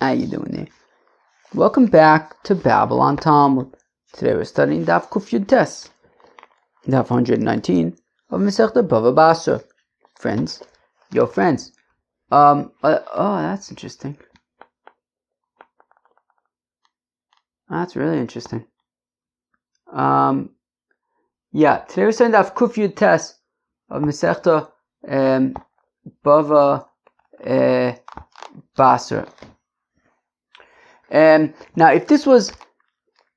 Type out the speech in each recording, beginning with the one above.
How you doing there? Welcome back to Babylon Talmud. Today we're studying Daf Kuf Yud Tes, Daf 119 of Masechta BavaBasra. Friends, that's interesting. That's really interesting. Today we're studying Daf Kuf Yud Tes of Masechta BavaBasra. Now, if this was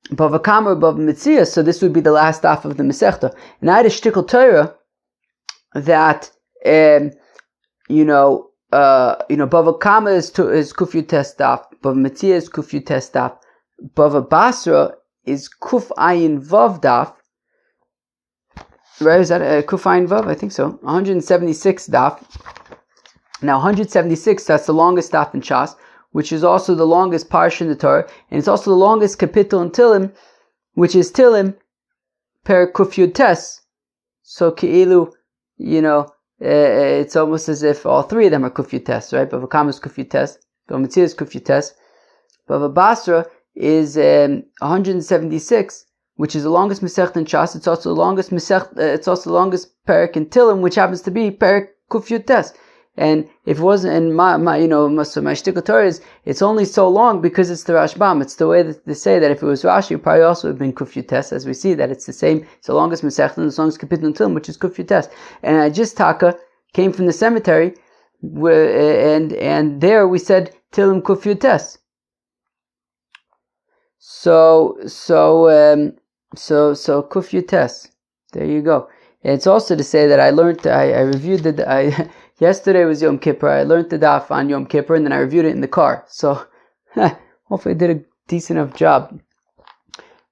Bava Kama or Bava Metzia, so this would be the last daf of the Masechta. And I had a shtickle Torah that Bava Kama is Kuf Yud Tes daf, Bava Metzia is Kuf Yud Tes daf, BavaBasra is Kuf Ayin Vav daf. Right? Is that Kuf Ayin Vav? I think so. 176 daf. Now, 176, that's the longest daf in Shas, which is also the longest parsha in the Torah, and it's also the longest kapitel in Tilim, which is Tilim per Kuf Yud Tes. So Ke'ilu, it's almost as if all three of them are Kuf Yud Tes, right? Bava Kama is Kuf Yud Tes, Bava Metzia is Kuf Yud Tes, BavaBasra is 176, which is the longest Masechta in Shas. It's also the longest it's also the longest parak in Tilim, which happens to be parak Kuf Yud Tes. And if it wasn't, and my shtickle Torah is, it's only so long because it's the Rashbam. It's the way that they say that if it was Rashi, it probably also would have been Kuf Yud Tes, as we see that it's the same, it's the longest Masechta and the longest Kapitel in Tilim, which is Kuf Yud Tes. And I just Taka came from the cemetery, and there we said Tilim Kuf Yud Tes. So Kuf Yud Tes. There you go. And it's also to say that I learned, I reviewed yesterday was Yom Kippur. I learned the daf on Yom Kippur, and then I reviewed it in the car. So, hopefully I did a decent enough job.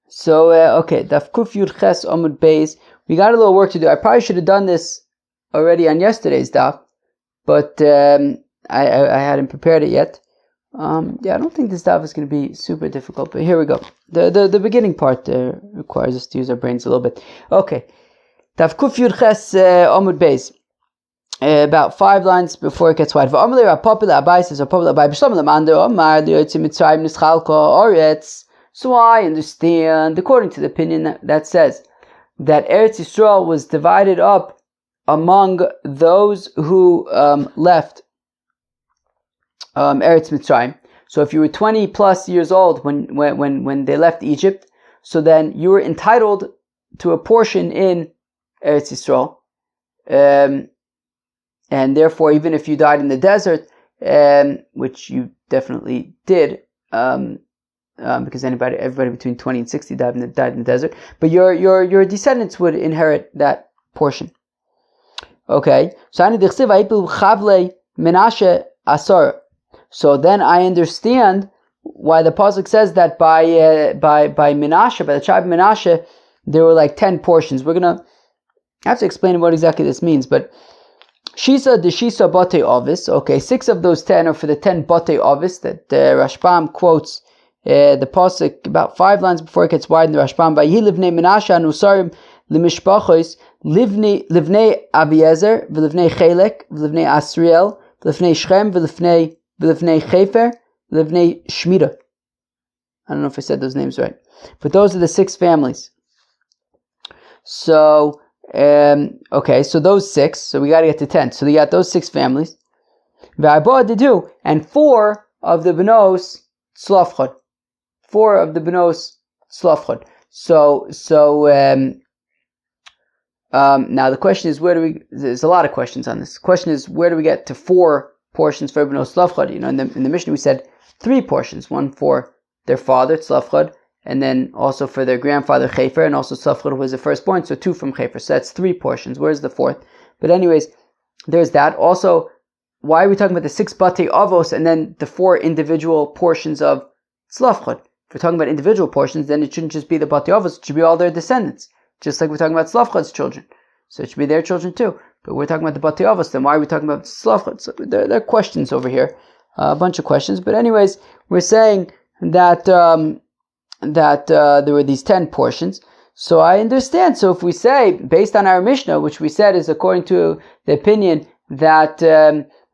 So, daf Kuf Yud Ches Amud Beis. We got a little work to do. I probably should have done this already on yesterday's daf, but I hadn't prepared it yet. I don't think this daf is going to be super difficult, but here we go. The beginning part requires us to use our brains a little bit. Okay, daf Kuf Yud Ches Amud Beis. About 5 lines before it gets wide. So I understand, according to the opinion that says that Eretz Yisrael was divided up among those who left Eretz Mitzrayim. So if you were 20 plus years old when they left Egypt, so then you were entitled to a portion in Eretz Yisrael. And therefore, even if you died in the desert, which you definitely did, because everybody between 20 and 60 died in the desert, but your descendants would inherit that portion. Okay, so then I understand why the pasuk says that by Menashe, by the tribe of Menashe, there were like 10 portions. We're gonna have to explain what exactly this means, but Shisa de Shisa Bate Ovis. Okay, 6 of those 10 are for the 10 Bate Ovis that Rashbam quotes the pasuk about 5 lines before it gets wide in the Rashbam. Vayi livnei Menashe anusarim lemishpachos livnei Abiezer v'livnei Chelek v'livnei Asriel v'livnei Shchem v'livnei Chefer v'livnei Shmida. I don't know if I said those names right, but those are the 6 families. So. So those 6, so we got to get to 10. So we got those 6 families. And 4 of the Benos Tzlafchad. 4 of the Benos Tzlafchad. So now the question is, there's a lot of questions on this. The question is, where do we get to 4 portions for Benos Tzlafchad? In the Mishnah we said 3 portions. 1 for their father, Tzlafchad, and then also for their grandfather Chefer, and also Tzlafchad was the firstborn, so 2 from Chefer. So that's 3 portions. Where's the 4th? But anyways, there's that. Also, why are we talking about the 6 Batei Avos and then the 4 individual portions of Tzlafchad? If we're talking about individual portions, then it shouldn't just be the Batei Avos, it should be all their descendants. Just like we're talking about Tzlafchad's children. So it should be their children too. But we're talking about the Batei Avos, then why are we talking about Tzlafchad? So there are questions over here. A bunch of questions. But anyways, we're saying that there were these 10 portions. So I understand. So if we say, based on our Mishnah, which we said is according to the opinion that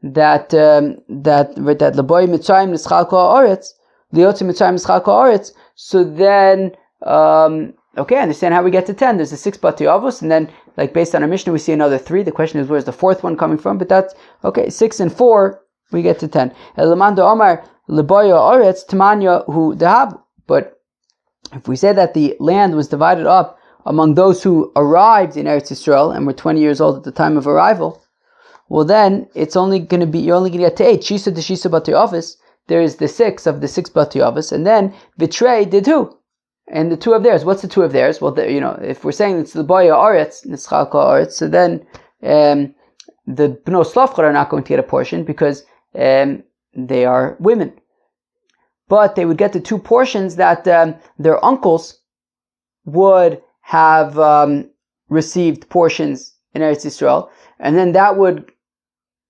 that Laboy Mitzrayim Nischal Kol Haaretz, Liyotzi Mitzrayim Nischal Kol Haaretz. So then, okay, I understand how we get to 10. There's the 6 Bati Avos, and then, like based on our Mishnah, we see another 3. The question is, where's the 4th one coming from? But that's okay. 6 and 4, we get to 10. Elamando Omar Laboy Haaretz Tamanya Hu Dehab. But if we say that the land was divided up among those who arrived in Eretz Yisrael and were 20 years old at the time of arrival, well then it's only going to be, you're only going to get to 8. Shisa de Shisa Bati Avos. There is the 6 of the 6 Bati Avos, and then Vitrei did 2. And the 2 of theirs. What's the 2 of theirs? Well, if we're saying it's the Boya Aretz, Nischal Kol Haaretz, so then the Bno Slavchad are not going to get a portion because they are women. But they would get the 2 portions that their uncles would have received portions in Eretz Yisrael, and then that would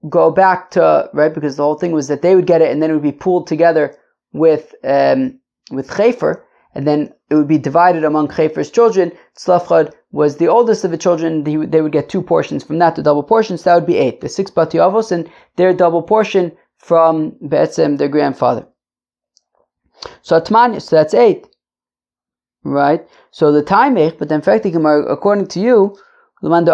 go back to, right, because the whole thing was that they would get it, and then it would be pooled together with Chefer, and then it would be divided among Chefer's children. Tzlafchad was the oldest of the children. They would get 2 portions from that, the double portions. So that would be 8. The 6 Bati Avos and their double portion from Be'etzem, their grandfather. So Atmanya, so that's 8. Right? So the Taimech, but then according to you, but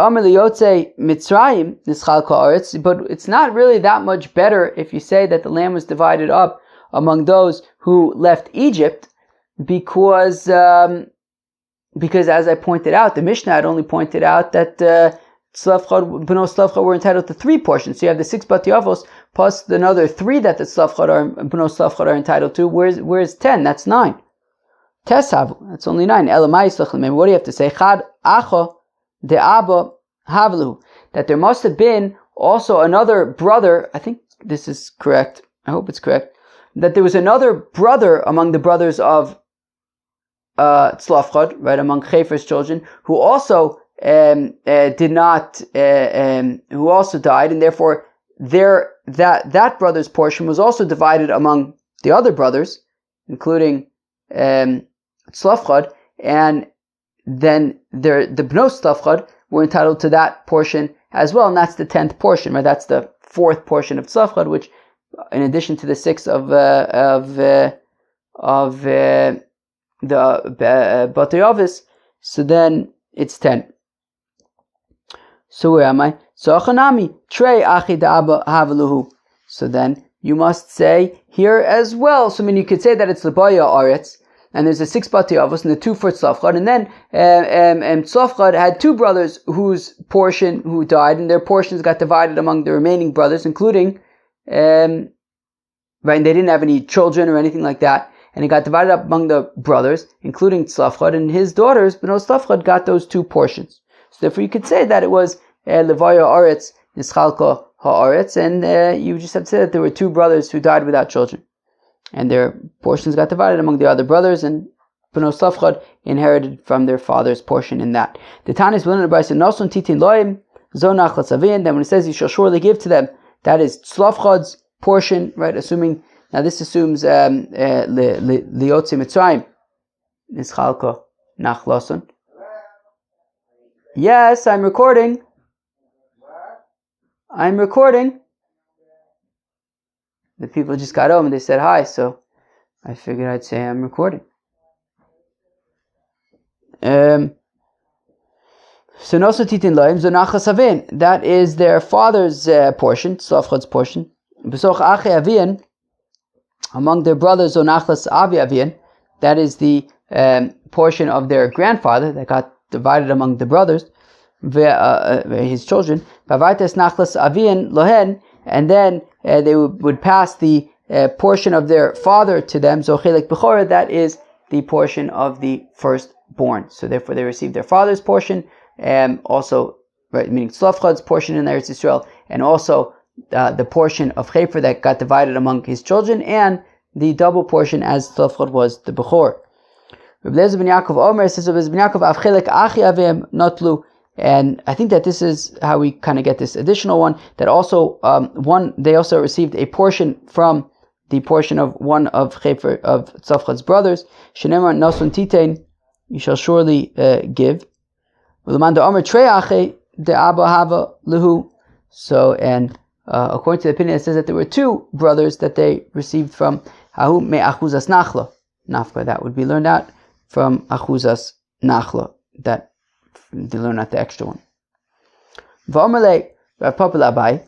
it's not really that much better if you say that the land was divided up among those who left Egypt, because as I pointed out, the Mishnah had only pointed out that B'no Slavchad were entitled to 3 portions. So you have the 6 Bati Avos plus another 3 that the B'no Slavchad are entitled to. Where's 10? That's 9. Tesav, that's only 9. What do you have to say? Chad Acho de Abba Havlu, that there must have been also another brother. I think this is correct. I hope it's correct. That there was another brother among the brothers of Tzlafchad, right, among Chefer's children, who also who also died, and therefore that brother's portion was also divided among the other brothers, including Tzlafchad, and then the Bno Slavchad were entitled to that portion as well, and that's the 10th portion, right? That's the 4th portion of Slavchad, which, in addition to the 6 of the Batei Avis, so then it's 10. So where am I? So Achanami Trei Achi Da'aba Havaluhu. So then you must say here as well. So I mean, you could say that it's Labaya Aretz, and there's a 6 Batei Avos and the 2 for Tzlafchad, and then Tzlafchad had 2 brothers who died, and their portions got divided among the remaining brothers, including right, and they didn't have any children or anything like that, and it got divided up among the brothers, including Tzlafchad, and his daughters, B'no Tzlafchad, got those 2 portions. So therefore you could say that it was Levaya Aretz Nischal Kol Haaretz, and you just have to say that there were 2 brothers who died without children, and their portions got divided among the other brothers, and B'no Tzlafchad inherited from their father's portion in that. The Tanya is willing to buy Noson Titin Loim Zonach Latzavin. Then when it says you shall surely give to them, that is Tzlafchad's portion, right? Assuming, now this assumes Liotzi Mitzrayim Nischal Kol Nachloson. Yes, I'm recording. I'm recording. The people just got home and they said hi, so I figured I'd say I'm recording. So Noso Titin Loim Zonachas Avin. That is their father's portion, Tzlafchad's portion. Besoch Achi Avian, among their brothers Zonachas Avi Avian. That is the portion of their grandfather that got divided among the brothers, his children. Bavaites Nachlas Avian Lohen, and then they would pass the portion of their father to them. Zochelik Bechora, that is the portion of the firstborn. So therefore they received their father's portion, also, right, meaning Tzlafchad's portion in Eretz Yisrael, and also the portion of Chefer that got divided among his children, and the double portion as Tzlafchad was the Bechor. Rabbi Eliezer ben Yaakov Omer says, Rabbi ben Yaakov Avchelik Achi Avim Notlu. And I think that this is how we kind of get this additional one, that also they also received a portion from the portion of one of Chefer, of Tzlafchad's brothers. Shenemar Noson Titain, you shall surely give. So, and according to the opinion, it says that there were two brothers that they received from Hahu me achuzas nachla. Nafka, that would be learned out from achuzas nachla. That they learn out the extra one. V'omerle Rav Papa Labai,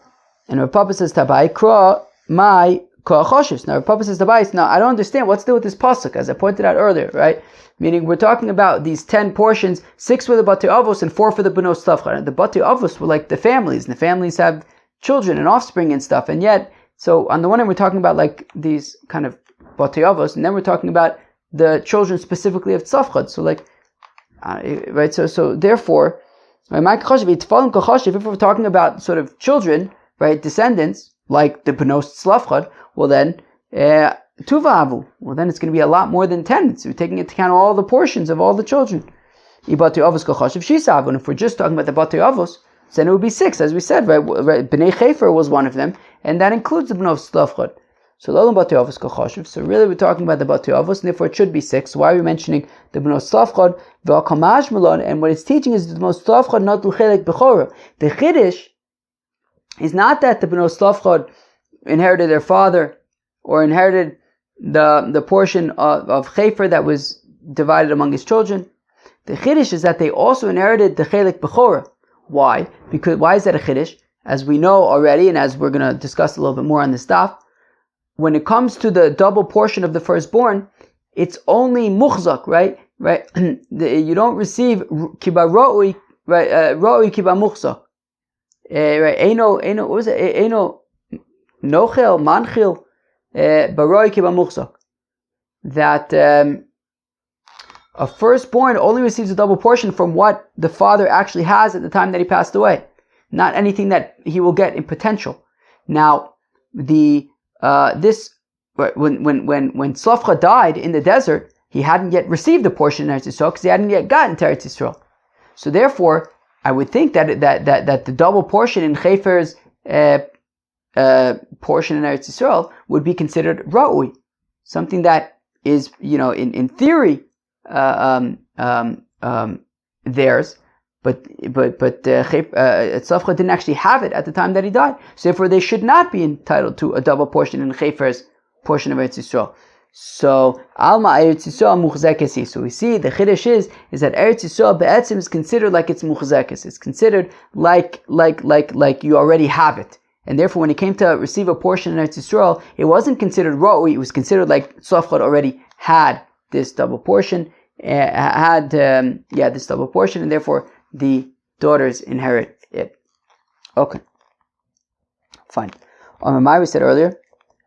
and Rav Papa says to Abai, Kra my Kra Choshivs. Now Rav Papa says to Abai, now I don't understand what's to do with this pasuk, as I pointed out earlier, right? Meaning we're talking about these 10 portions, 6 for the Batei Avos and 4 for the Benos Tzlafchad. The Batei Avos were like the families, and the families have children and offspring and stuff, and yet, so on the one hand we're talking about like these kind of Batei Avos, and then we're talking about the children specifically of Tzlafchad. So like, right, so therefore, if we're talking about sort of children, right, descendants, like the Benos Tzlafchad, well then, Tuvavu. Well, then it's going to be a lot more than 10. So we're taking into account all the portions of all the children. And if we're just talking about the Batei Avos, then it would be 6, as we said, right? Bnei Chefer was one of them, and that includes the Benos Tzlafchad. So So really we're talking about the Batei Avos, and therefore it should be 6. Why are we mentioning the Benos Tzlafchad? And what it's teaching is the Benos Tzlafchad not Luchelek Bechora. The Chiddush is not that the Benos Tzlafchad inherited their father, or inherited the portion of Chefer that was divided among his children. The Chiddush is that they also inherited the Chelek Bechora. Why? Because why is that a Chiddush? As we know already, and as we're going to discuss a little bit more on this stuff, when it comes to the double portion of the firstborn, it's only muchzak, right? Right? You don't receive kiba ro'ui, right? Ro'ui kiba muchzak. Right? Eino, what was it? Eino nochel manchil baroi kiba muchzak. That a firstborn only receives a double portion from what the father actually has at the time that he passed away, not anything that he will get in potential. Now, when Tzlafchad died in the desert, he hadn't yet received a portion in Eretz Yisrael because he hadn't yet gotten to Eretz Yisrael. So therefore, I would think that the double portion in Chefer's portion in Eretz Yisrael would be considered ra'ui, something that is, in theory, theirs, but Tzlafchad didn't actually have it at the time that he died. So therefore, they should not be entitled to a double portion in Chefer's portion of Eretz Yisrael. So Alma Eretz Yisrael muchzekesi. So we see the chiddush is that Eretz Yisrael be'etzim is considered like it's muchzekes. It's considered like you already have it. And therefore, when it came to receive a portion in Eretz Yisrael, it wasn't considered ra'ui. It was considered like Tzlafchad already had this double portion, this double portion, and therefore the daughters inherit it. Okay, fine. We said earlier,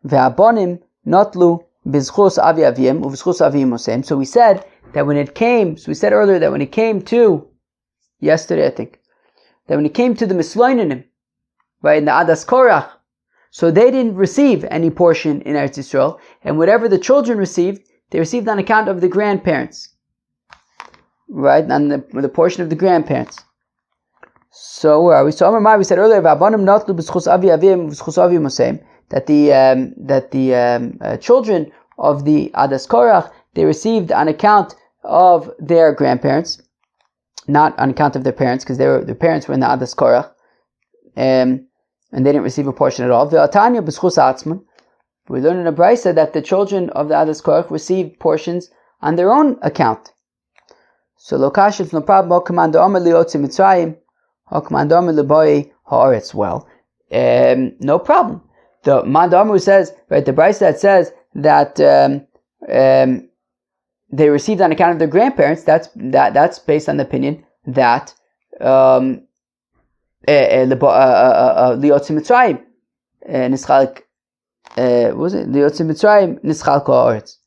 ve'abonim notlu bizchus avi avim uvizchus avim osem. So we said earlier that when it came to yesterday, I think, that when it came to the misloinanim, right, in the Adas Korach, so they didn't receive any portion in Eretz Yisrael, and whatever the children received, they received on account of the grandparents, right, on the portion of the grandparents. So where are we? So we said earlier that the children of the Adas Korach, they received on account of their grandparents, not on account of their parents, because their parents were in the Adas Korach, and they didn't receive a portion at all. We learn in a brayso that the children of the Adas Korach received portions on their own account. So lokashif no problem. Well, no problem. The Mandamu says, right, the brayso that says that they received on account of their grandparents. That's based on the opinion that liyotzim Mitzrayim nischalk. Liyotzim Mitzrayim nischalko haaretz.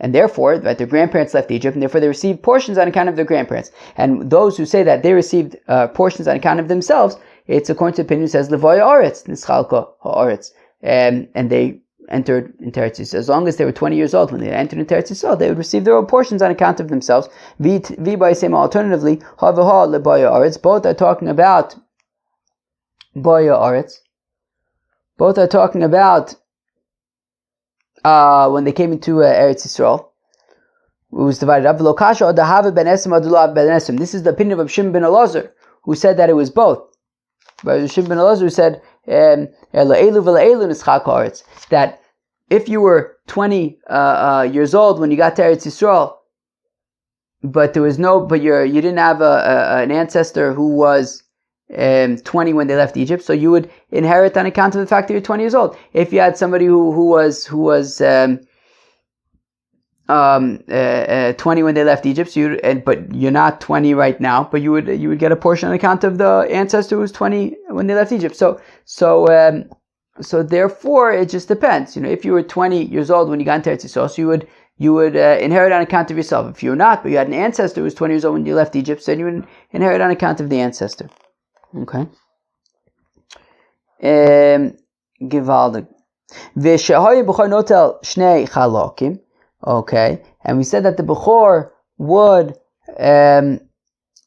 And therefore, right, their grandparents left Egypt, and therefore they received portions on account of their grandparents. And those who say that they received portions on account of themselves, it's according to the opinion who says levoy haaretz nischalko haaretz, and they entered into Eretz Yisrael. As long as they were 20 years old when they entered into Eretz Yisrael, they would receive their own portions on account of themselves. Alternatively, both are talking about boya aretz. Both are talking about when they came into Eretz Yisrael, it was divided up. This is the opinion of Shimon ben Elazar, who said that it was both. By Shimon ben Elazar said that if you were 20 years old when you got to Eretz Yisrael, but you didn't have an ancestor who was 20 when they left Egypt, so you would inherit on account of the fact that you're 20 years old. If you had somebody who was 20 when they left Egypt, but you're not 20 right now, but you would get a portion on account of the ancestor who was 20 when they left Egypt. So therefore, it just depends. If you were 20 years old when you got into Eretz Yisrael, so you would inherit on account of yourself. If you're not, but you had an ancestor who was 20 years old when you left Egypt, so you would inherit on account of the ancestor. Okay. Givaldig. V'shehoye b'chor notel shnei chalokim. Okay, and we said that the bechor would, right?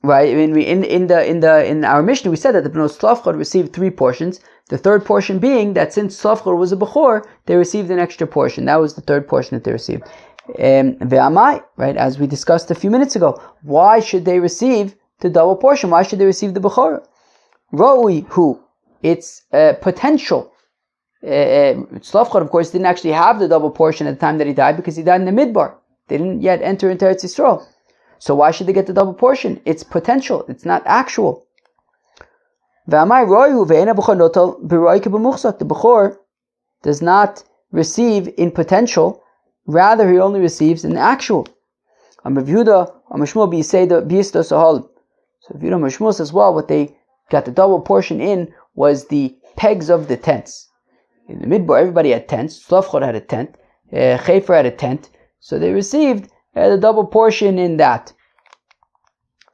I mean, in our Mishnah we said that the Bnos Tzlafchad received 3 portions. The third portion being that since Tzlafchad was a bechor, they received an extra portion. That was the third portion that they received. Ve'amai, right? As we discussed a few minutes ago, why should they receive the double portion? Why should they receive the bechor? Roi hu, it's potential. Tzlafchad, of course, didn't actually have the double portion at the time that he died because he died in the Midbar. They didn't yet enter into Eretz Yisrael. So why should they get the double portion? It's potential. It's not actual. The Bechor does not receive in potential. Rather, he only receives in actual. So Rav Yehuda Mashmuel says, well, what they got the double portion in was the pegs of the tents. In the Midbar, everybody had tents. Tzlafchad had a tent. Chefer had a tent. So they received the double portion in that.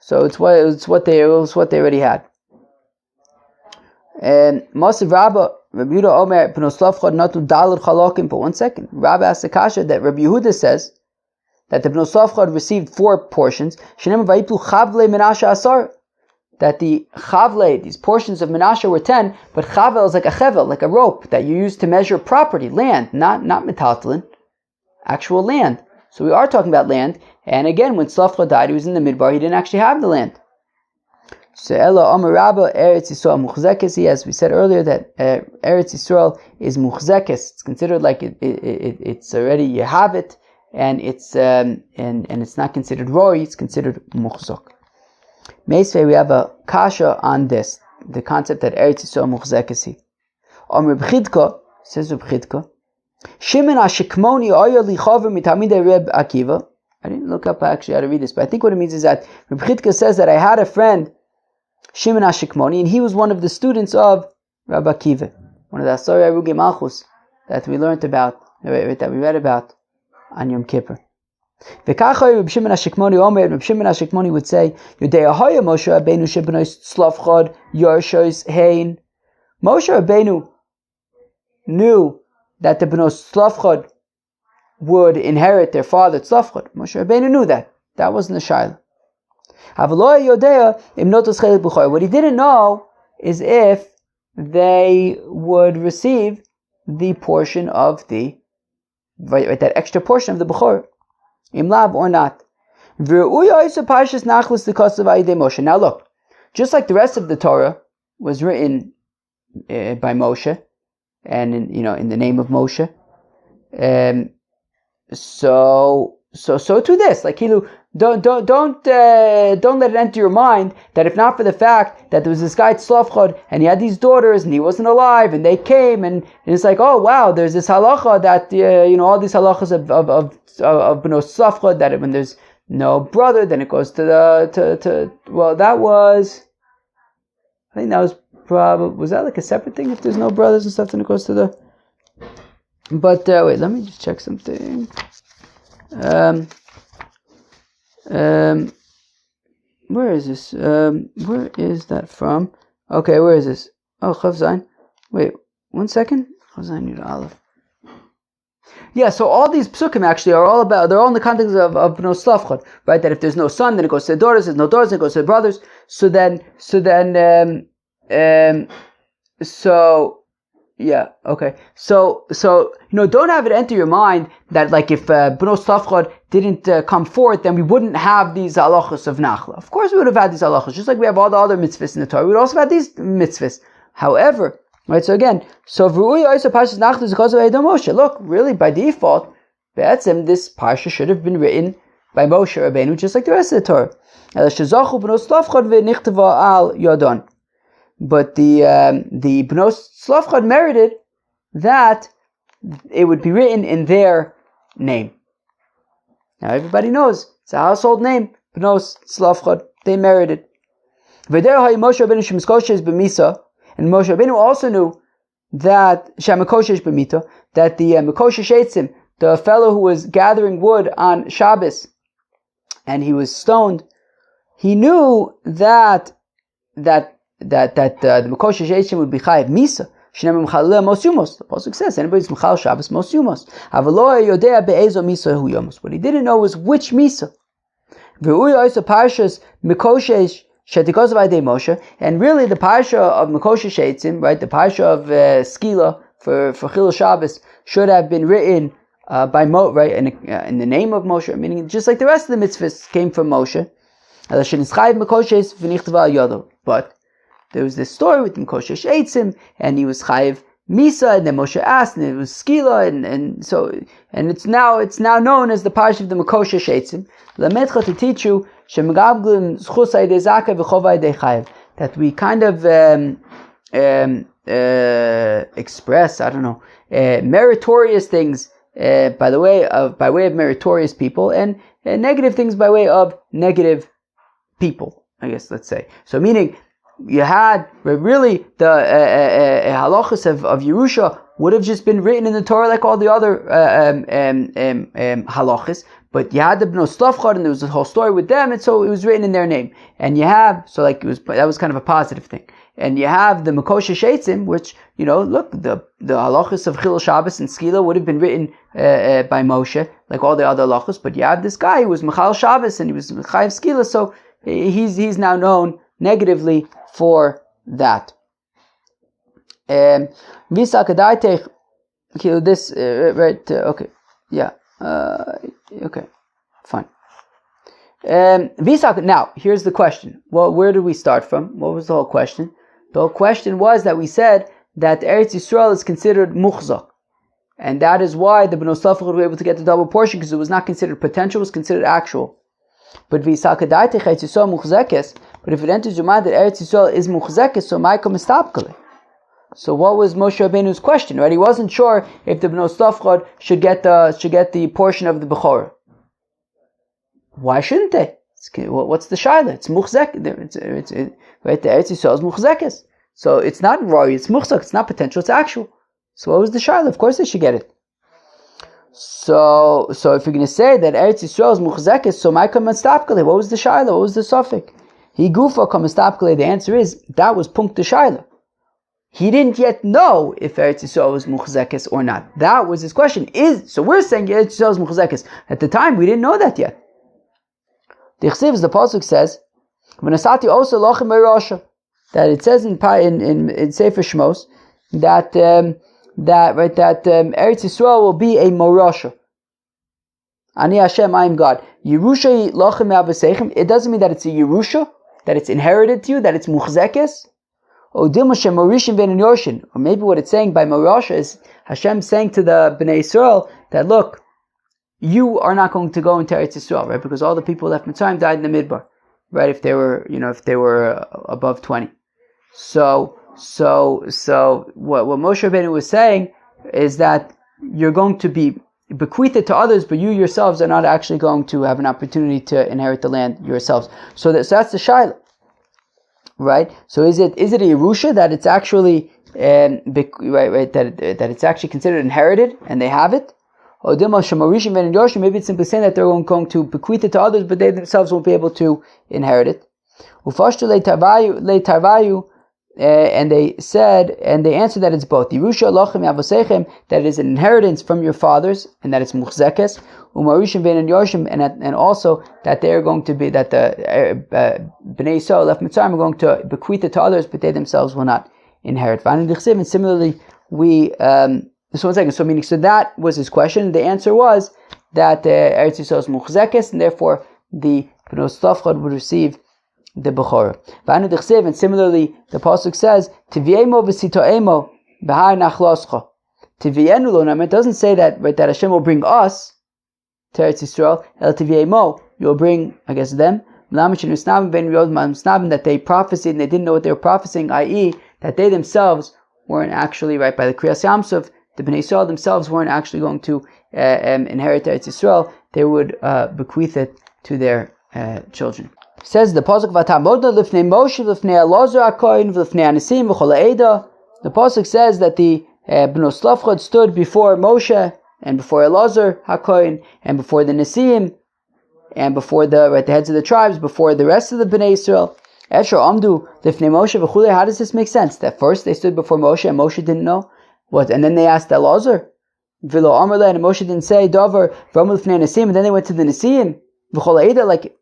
So it's what they already had. And Masav Rabba, Rabbi Yehuda Omer, Bnos Tzlafchad natu daled chalokim. But 1 second, Rabbi asked the kasha that Rabbi Yehuda says that the Bnos Tzlafchad received 4 portions. Shenem vayiplu chavle Menashe asar. That the chavle, these portions of Menashe were 10, but chavel is like a chevel, like a rope that you use to measure property, land, not metaltalin, actual land. So we are talking about land. And again, when Tzlafchad died, he was in the Midbar, he didn't actually have the land. So Ella Amar Rabba Eretz Yisrael Muchzekes. As we said earlier, that Eretz Yisrael is Muchzekes. It's considered like it's already, you have it, and it's not considered Roy, it's considered Muchzok. Meisvei, we have a kasha on this, the concept that Eretz Yisrael Muchzekesi. Reb Chidka, says Reb Chidka, Shimon HaShikmoni Oya Lichaver Mitamidei Reb Akiva. I didn't look up actually how to read this, but I think what it means is that Reb Chidka says that I had a friend, Shimon HaShikmoni, and he was one of the students of Rabbi Akiva, one of the Asari Aruge Malchus that we learned about, that we read about on Yom Kippur. V'kachai Reb Shimon HaShikmoni Omer, Reb Shimon HaShikmoni would say, Yodei Ahoya Moshe Rabbeinu Shebenois Tzlafchad Yorshois Hein. Moshe Rabbeinu knew that the Bnos Tzlafchad would inherit their father Tzlafchad. Moshe Rabbeinu knew that. That wasn't the Shaila. What he didn't know is if they would receive the portion of that extra portion of the Bechor. Imlab or not. Now look, just like the rest of the Torah was written by Moshe, and in the name of Moshe, so to this, like don't let it enter your mind that if not for the fact that there was this guy Tzlafchad and he had these daughters and he wasn't alive and they came and it's like, oh wow, there's this halacha that all these halachas of Bnos Tzlafchad, that when there's no brother then it goes to that was, I think that was probably, was that like a separate thing? If there's no brothers and stuff then it goes to the, but wait, let me just check something. Where is this? Where is that from? Okay, where is this? Oh, Chav Zayin. Wait, 1 second. Chav Zayin Yud Aleph. Yeah, so all these psukim actually are all about, they're all in the context of Bnos Tzlafchad, right? That if there's no son, then it goes to the daughters. There's no daughters, then it goes to the brothers. So Yeah, okay. So don't have it enter your mind that like if Bnos Tzlafchad didn't come forth, then we wouldn't have these halachos of Nachla. Of course we would have had these halachos, just like we have all the other mitzvahs in the Torah. We would also have these mitzvahs. However, right, so again, V'ru'i also Parshas Nachla is because of Edom Moshe. Look, really, by default, Be'etzem, this Parsha should have been written by Moshe Rabbeinu, just like the rest of the Torah. But the Bnos Tzlafchad merited that it would be written in their name. Now everybody knows it's a household name, Bnos Tzlafchad. They merited. And Moshe Rabbeinu also knew that that the Mekoshesh Eitzim, the fellow who was gathering wood on Shabbos, and he was stoned, he knew that the Mekoshesh Eitzim would be chayiv misa. The pasuk says anybody's mechal Shabbos mos yumos. What he didn't know was which misa. And really the parsha of Mekoshesh Eitzim, right, the parsha of Skila for Chilul Shabbos should have been written by right in the name of Moshe, meaning just like the rest of the mitzvahs came from Moshe. But there was this story with Mekoshesh Eitzim, and he was chayiv misa, and then Moshe asked, and it was skila, and it's now known as the parsha of the Mekoshesh Eitzim. Lamedcha, to teach you that we kind of express, meritorious things by way of meritorious people, and negative things by way of negative people, I guess, let's say. So meaning, you had really the halachas of Yerusha would have just been written in the Torah like all the other halachas, but you had the Bnos Tzlafchad, and there was a whole story with them, and so it was written in their name. And you have that was kind of a positive thing. And you have the Mekoshesh Eitzim, which look, the halachas of Chilul Shabbos and Skila would have been written by Moshe like all the other halachas, but you have this guy who was Mechal Shabbos and he was Chayiv Skila, so he's now known negatively for that. Okay, fine. Now, here's the question. Well, where did we start from? What was the whole question? The whole question was that we said that Eretz Yisrael is considered muchzak, and that is why the Bnos Tzlafchad were able to get the double portion, because it was not considered potential, it was considered actual. But if it enters your mind that Eretz Yisrael is muchzekes, so Maika mistapkale. So what was Moshe Rabbeinu's question? Right, he wasn't sure if the Bnos Tzlafchad should get the portion of the Bechorah. Why shouldn't they? What's the shaila? It's muchzek. Right, the Eretz Yisrael is muchzekes. So it's not roy, it's muchzek. It's not potential, it's actual. So what was the shaila? Of course they should get it. So if you're going to say that Eretz Yisrael is muchzekes, so Maika mistapkale. What was the shaila? What was the suffix? He gufa kamastapkale. The answer is that was punkt the shaila. He didn't yet know if Eretz Yisrael was muchzekes or not. That was his question. So we're saying Eretz Yisrael is muchzekes. At the time, we didn't know that yet. The Chsiv, the pasuk says, "V'nasati also lochem me'rasha," that it says in Sefer Shmos that Eretz Yisrael will be a morasha. Ani Hashem, I am God. Yerusha lochem me'avosechem. It doesn't mean that it's a Yerusha, that it's inherited to you, that it's muchzekes. Or maybe what it's saying by morasha is Hashem saying to the Bnei Yisrael that, look, you are not going to go into Eretz Yisrael, right? Because all the people left Mitzrayim died in the Midbar, right? If they were above 20. So what Moshe Rabbeinu was saying is that you're going to be bequeathed to others, but you yourselves are not actually going to have an opportunity to inherit the land yourselves. So that's the shaila, right? So is it a Yerusha that it's actually that it's actually considered inherited and they have it? Or maybe it's simply saying that they're going to bequeath it to others, but they themselves won't be able to inherit it. And they answered that it's both. Yerusha lochem yavosechem, that it is an inheritance from your fathers, and that it's muchzekes. Umarishim ben and Yoshim, and also that they are going to be, that the Bnei Yisrael left Mitzrayim are going to bequeath it to others, but they themselves will not inherit. And similarly, we so one second. So meaning, so that was his question. The answer was that Eretz Yisrael is muchzekes, and therefore the Bnos Tzlafchad would receive the Bechorah. And similarly, the pasuk says, "Tiviemo v'sitoemo b'har nachloscha." Tivienu lo nam. It doesn't say that, right, that Hashem will bring us to Eretz Yisrael. El tiviemo, you'll bring, I guess, them. That they prophesied and they didn't know what they were prophesying, i.e., that they themselves weren't actually, right, by the Kriyas Yamsuf, the Bnei Yisrael themselves weren't actually going to inherit Eretz Yisrael. They would bequeath it to their children. Says the pasuk V'tamodna lifnei Moshe lifnei Elazar HaKohen v'lifnei Anisim v'chol ha'eda. The pasuk says that the Bnos Tzlafchad stood before Moshe and before Elazar HaKohen and before the Nisim and before the heads of the tribes, before the rest of the Bnei Yisrael. Esher Amdu lifnei Moshe v'chulei. How does this make sense? That first they stood before Moshe and Moshe didn't know what, and then they asked Elazar v'lo Amarle, and Moshe didn't say Dover v'amud lifnei Nisim, and then they went to the Nisim v'chol ha'eda. Like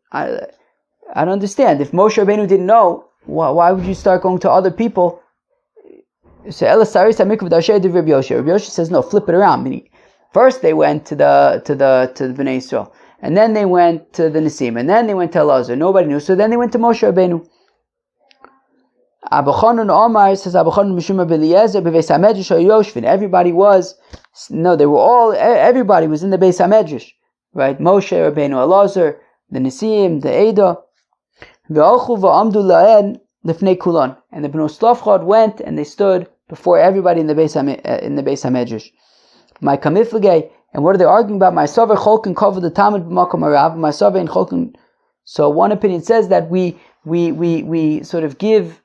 I don't understand. If Moshe Rabbeinu didn't know, why would you start going to other people? So Rabbi Yoshe says no, flip it around. Meaning, first they went to the Bnei Yisrael, and then they went to the Nisim, and then they went to Elazar. Nobody knew, so then they went to Moshe Rabbeinu. Abachanun Omar says Abachanun Mishum Beliezer Beveis Hamedrash Yoshvin. Everybody was in the Beis Hamedrash, right? Moshe Rabbeinu, Elazar, the Nisim, the Eidah. And the Bnos Tzlafchad went and they stood before everybody in the Beis Hamedrash. My kamiflage, and what are they arguing about? My saver cholkin cover the Talmud b'makom harav. My saver in cholkin. So one opinion says that we sort of give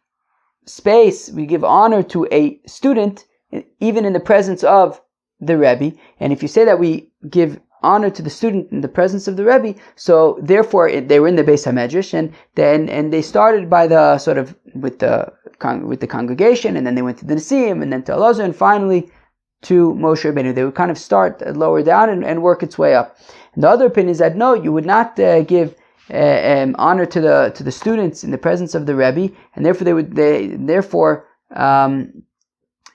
space, we give honor to a student even in the presence of the Rebbe. And if you say that we give honor to the student in the presence of the Rebbe, so therefore they were in the Beis Hamedrash, and they started by the sort of with the congregation, and then they went to the Nisim, and then to Elazar, and finally to Moshe Rabbeinu. They would kind of start lower down and work its way up. And the other opinion is that no, you would not give honor to the students in the presence of the Rebbe, and therefore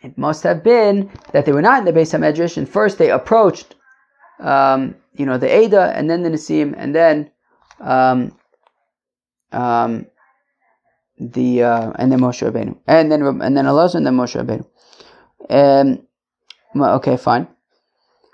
it must have been that they were not in the Beis Hamedrash, and first they approached the Eidah, and then the Nisim, and then and then Moshe Rabbeinu, and then Elazar, and then Moshe Rabbeinu. Okay, fine.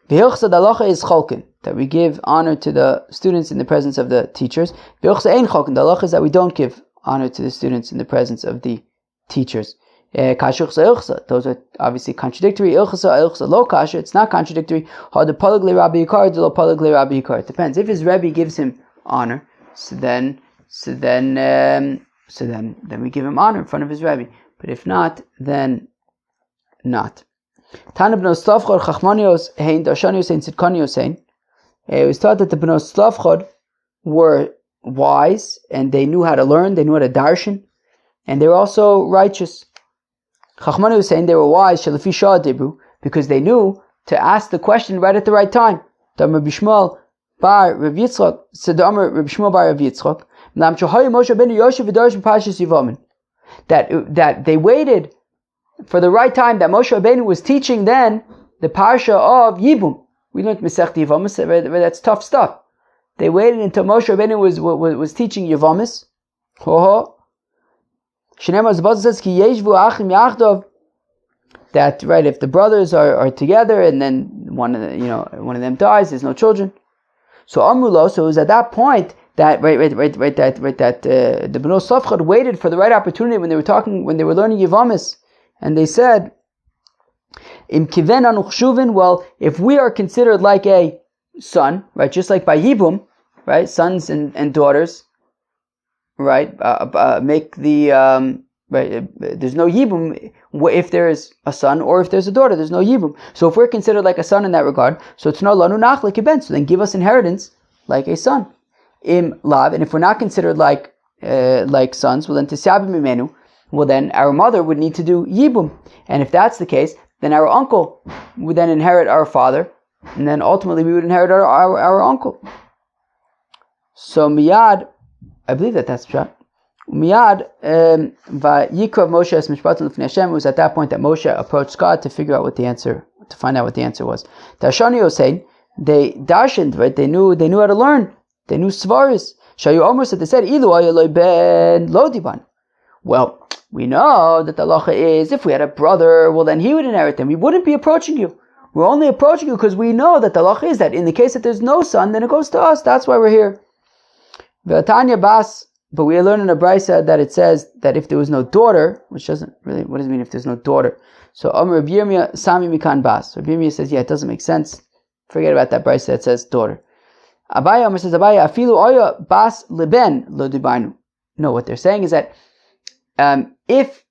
The halacha is cholkin, that we give honor to the students in the presence of the teachers. The halacha is that we don't give honor to the students in the presence of the teachers. Those are obviously contradictory. Lo kasha, it's not contradictory. It depends. If his Rebbe gives him honor, so then we give him honor in front of his Rebbe. But if not, then not. It was taught that the Bnos Tzlafchad were wise, and they knew how to learn, they knew how to darshan, and they were also righteous. Chachmani was saying they were wise because they knew to ask the question right at the right time. That they waited for the right time, that Moshe Rabbeinu was teaching then the parsha of Yibum. We learned Masech Yivamis, that's tough stuff. They waited until Moshe Rabbeinu was teaching Yivamis. That, right, if the brothers are together and then one of them dies, there's no children. So Amrulo, so it was at that point that the Bnos Tzlafchad waited for the right opportunity when they were learning Yivamis, and they said, Im kiven anu chshuvin, well, if we are considered like a son, right, just like by Yibum, right, sons and daughters, right, make the right. There's no Yibum if there is a son or if there's a daughter. There's no Yibum. So if we're considered like a son in that regard, so it's no lanu nach like a ben. So then give us inheritance like a son. Im lav, and if we're not considered like sons, well then tisabim imenu. Well then our mother would need to do Yibum, and if that's the case, then our uncle would then inherit our father, and then ultimately we would inherit our uncle. So miyad, I believe that's pshat. Miyad Vayikra Moshe es mishpatim l'fnei Hashem. It was at that point that Moshe approached God to find out what the answer was. Tashani Yosein, they darshaned, right? They knew how to learn. They knew svaris. Shayu almost that they said, Ilu ayaloi ben lodiban. Well, we know that the halacha is if we had a brother, well then he would inherit them. We wouldn't be approaching you. We're only approaching you because we know that the halacha is that in the case that there's no son, then it goes to us. That's why we're here. V'atanya bas. But we learn in a brisa that it says that if there was no daughter, which doesn't really, what does it mean if there's no daughter? So Rabbi Yirmiyah Sami Mikan Bas. Rabbi Yirmiyah says, yeah, it doesn't make sense. Forget about that brisa that says daughter. Abaya says, Abaya afilu oya bas liben lo dibainu. No, what they're saying is that if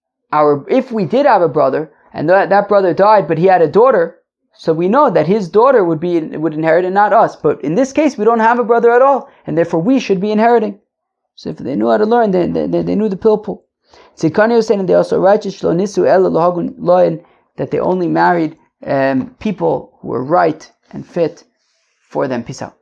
we did have a brother and that brother died, but he had a daughter, so we know that his daughter would inherit and not us. But in this case, we don't have a brother at all, and therefore we should be inheriting. So if they knew how to learn, they knew the pilpul. Tzikani was saying, and they also righteous that they only married people who were right and fit for them. Peace out.